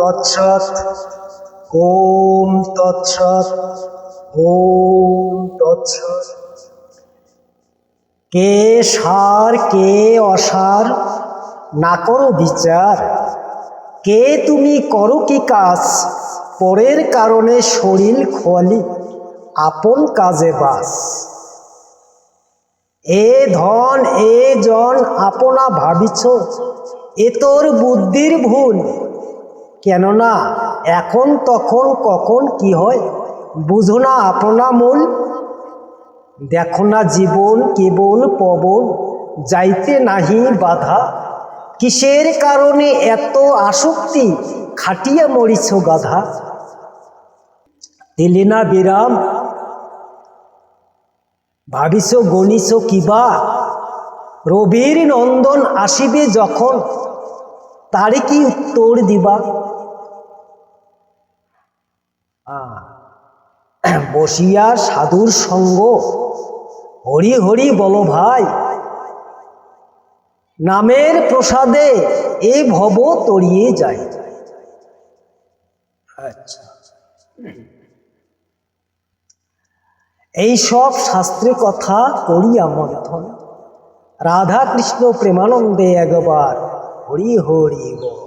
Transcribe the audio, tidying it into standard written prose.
তৎসৎ। ওম তৎসৎ। ওম তৎসৎ। কে সার কে অসার না করো বিচার। কে তুমি করো কি কাজ, পরের কারণে শরীর খোয়ালি আপন কাজে বাস। এ ধন এ জন আপনা ভাবিছ, এ তোর বুদ্ধির ভুল। কেননা এখন তখন কখন কি হয়, বুঝো না আপনা মূল। দেখো না জীবন কেবল পবন, যাইতে নাহি বাধা। কিসের কারণে এত আসক্তি, খাটিয়া মরিছ গাধা। দিলে না বিরাম ভাবিছ গণিছ কিবা, রবির নন্দন আসিবে যখন, তারে কি উত্তর দিবা। বসিয়া সাধুর সঙ্গ হরি হরি বলো ভাই, নামের প্রসাদে এ ভব তরিয়ে যায়। আচ্ছা, এইসব শাস্ত্রে কথা করিয়া মন্থন, রাধা কৃষ্ণ প্রেমানন্দে একবার হরি হরি বল।